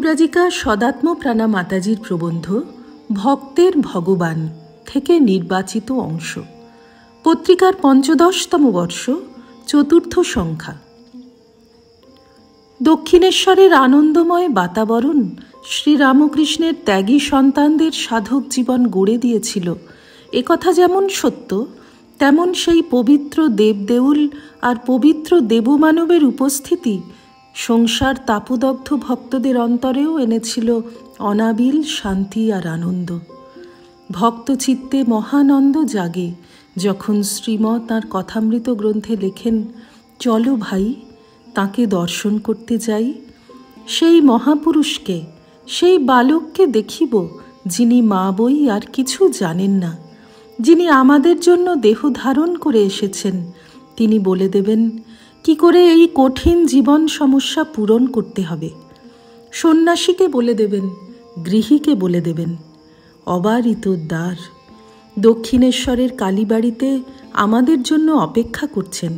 পরিব্রাজিকা সদাত্মপ্রাণা মাতাজির প্রবন্ধ ভক্তের ভগবান থেকে নির্বাচিত অংশ, পত্রিকার ৫৫তম বর্ষ, চতুর্থ সংখ্যা। দক্ষিণেশ্বরের আনন্দময় বাতাবরণ শ্রীরামকৃষ্ণের ত্যাগী সন্তানদের সাধক জীবন গড়ে দিয়েছিল, একথা যেমন সত্য, তেমন সেই পবিত্র দেবদেউল আর পবিত্র দেবমানবের উপস্থিতি সংসার তাপদগ্ধ ভক্তদের অন্তরেও এনেছিল অনাবিল শান্তি আর আনন্দ। ভক্তচিত্তে মহানন্দ জাগে যখন শ্রীমৎ তাঁর কথামৃত গ্রন্থে লেখেন, চলো ভাই তাঁকে দর্শন করতে যাই, সেই মহাপুরুষকে, সেই বালককে দেখিব যিনি মা বই আর কিছু জানেন না, যিনি আমাদের জন্য দেহ ধারণ করে এসেছেন। তিনি বলে দেবেন কি করে এই কঠিন জীবন সমস্যা পূরণ করতে হবে। সন্ন্যাসীকে বলে দেবেন, গৃহীকে বলে দেবেন। অবারিত দ্বার দক্ষিণেশ্বরের কালীবাড়িতে আমাদের জন্য অপেক্ষা করছেন।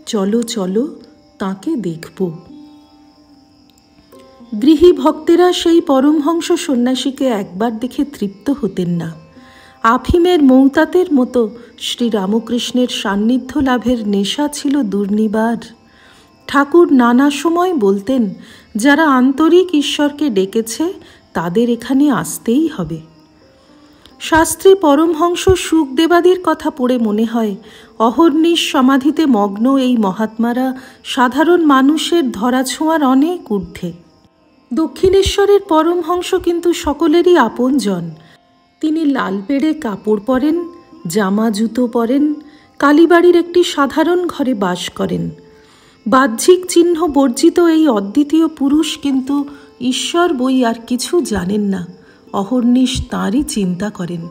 চলো চলো তাঁকে দেখব। গৃহী ভক্তেরা সেই পরমহংস সন্ন্যাসীকে একবার দেখে তৃপ্ত হতেন না। আফিমের মৌতাতের মতো শ্রীরামকৃষ্ণের সান্নিধ্য লাভের নেশা ছিল দুর্নিবার। ঠাকুর নানা সময় বলতেন, যারা আন্তরিক ঈশ্বরকে ডেকেছে তাদের এখানে আসতেই হবে। শাস্ত্রে পরমহংস সুখদেবাদির কথা পড়ে মনে হয়, অহর্নিশ সমাধিতে মগ্ন এই মহাত্মারা সাধারণ মানুষের ধরাছোঁয়ার অনেক ঊর্ধ্বে। দক্ষিণেশ্বরের পরমহংস কিন্তু সকলেরই আপনজন। তিনি লাল পেড়ে কাপড় পরেন, জামা জুতো পরেন, কালীবাড়ির একটি সাধারণ ঘরে বাস করেন। বাহ্যিক চিহ্ন বর্জিত এই অদ্বিতীয় পুরুষ কিন্তু ঈশ্বর বই আর কিছু জানেন না, অহর্নিশ তাঁরই চিন্তা করেন।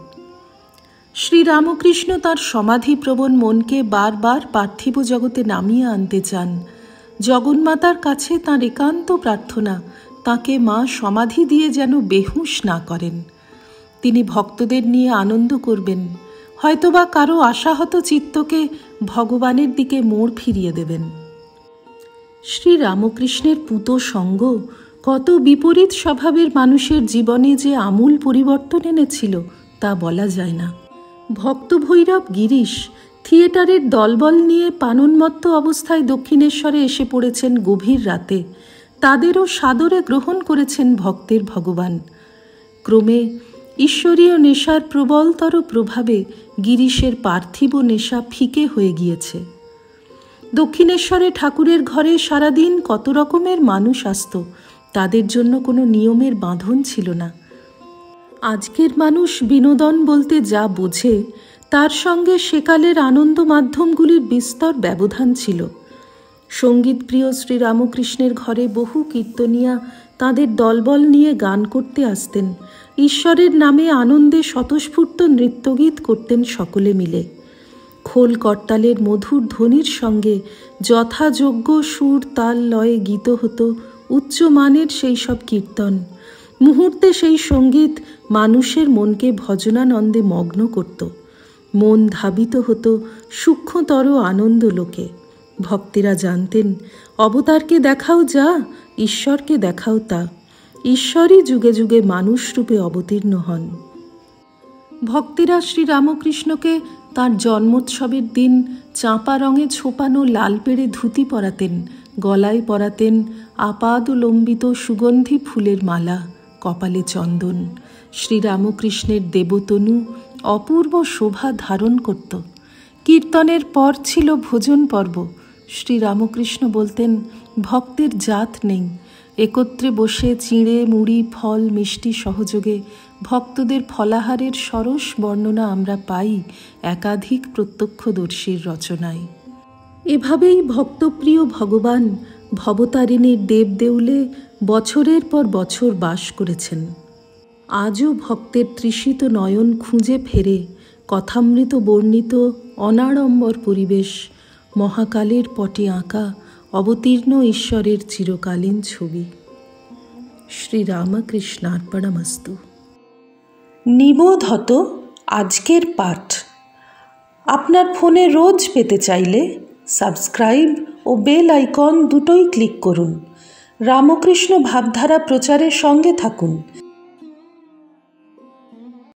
শ্রীরামকৃষ্ণ তাঁর সমাধিপ্রবণ মনকে বারবার পার্থিব জগতে নামিয়ে আনতে চান। জগন্মাতার কাছে তাঁর একান্ত প্রার্থনা, তাঁকে মা সমাধি দিয়ে যেন বেহুঁশ না করেন। তিনি ভক্তদের নিয়ে আনন্দ করবেন, হয়তোবা কারো আশাহত চিত্তকে ভগবানের দিকে মোড় ফিরিয়ে দেবেন। শ্রীরামকৃষ্ণের পূত সঙ্গ কত বিপরীত স্বভাবের মানুষের জীবনে যে আমূল পরিবর্তন এনেছিল তা বলা যায় না। ভক্তভৈরব গিরিশ থিয়েটারের দলবল নিয়ে পানন্মত্ত অবস্থায় দক্ষিণেশ্বরে এসে পড়েছেন গভীর রাতে। তাদেরও সাদরে গ্রহণ করেছেন ভক্তের ভগবান। ক্রমে ঈশ্বরীয় নেশার প্রবলতর প্রভাবে গিরিশের পার্থিব নেশা ফিকে হয়ে গিয়েছে। দক্ষিণেশ্বরে ঠাকুরের ঘরে সারাদিন কত রকমের মানুষ আসত, তাদের জন্য কোনো নিয়মের বাঁধন ছিল না। আজকের মানুষ বিনোদন বলতে যা বোঝে তার সঙ্গে সেকালের আনন্দ মাধ্যমগুলির বিস্তর ব্যবধান ছিল। সঙ্গীতপ্রিয় শ্রীরামকৃষ্ণের ঘরে বহু কীর্তনিয়া তাঁদের দলবল নিয়ে গান করতে আসতেন। ঈশ্বরের নামে আনন্দে স্বতঃস্ফূর্ত নৃত্যগীত করতেন সকলে মিলে। খোল করতালের মধুর ধ্বনির সঙ্গে যথাযোগ্য সুর তাল লয়ে গীত হতো উচ্চমানের সেই সব কীর্তন। মুহূর্তে সেই সঙ্গীত মানুষের মনকে ভজনানন্দে মগ্ন করত। মন ধাবিত হতো সূক্ষ্মতর আনন্দ লোকে। ভক্তেরা জানতেন, অবতারকে দেখাও যা, ঈশ্বরকে দেখাও তা। ঈশ্বরই যুগে যুগে মানুষ রূপে অবতীর্ণ হন। ভক্তেরা শ্রীরামকৃষ্ণকে তাঁর জন্মোৎসবের দিন চাঁপা রঙে ছোপানো লাল পেড়ে ধুতি পরাতেন, গলায় পরাতেন আপাদলম্বিত সুগন্ধি ফুলের মালা, কপালে চন্দন। শ্রীরামকৃষ্ণের দেবতনু অপূর্ব শোভা ধারণ করত। কীর্তনের পর ছিল ভোজন পর্ব। শ্রীরামকৃষ্ণ বলতেন, ভক্তের জাত নেই। একত্রে বসে চিঁড়ে মুড়ি ফল মিষ্টি সহযোগে ভক্তদের ফলাহারের সরস বর্ণনা আমরা পাই একাধিক প্রত্যক্ষদর্শীর রচনায়। এভাবেই ভক্তপ্রিয় ভগবান ভবতারিণীর দেবদেউলে বছরের পর বছর বাস করেছেন। আজও ভক্তের তৃষিত নয়ন খুঁজে ফেরে কথামৃত বর্ণিত অনাড়ম্বর পরিবেশ, মহাকালের পটে আঁকা অবতীর্ণ ঈশ্বরের চিরকালীন ছবি। শ্রীরামকৃষ্ণার্পণমস্তু। নিবোধত আজকের পাঠ আপনার ফোনে রোজ পেতে চাইলে সাবস্ক্রাইব ও বেল আইকন দুটোই ক্লিক করুন। রামকৃষ্ণ ভাবধারা প্রচারের সঙ্গে থাকুন।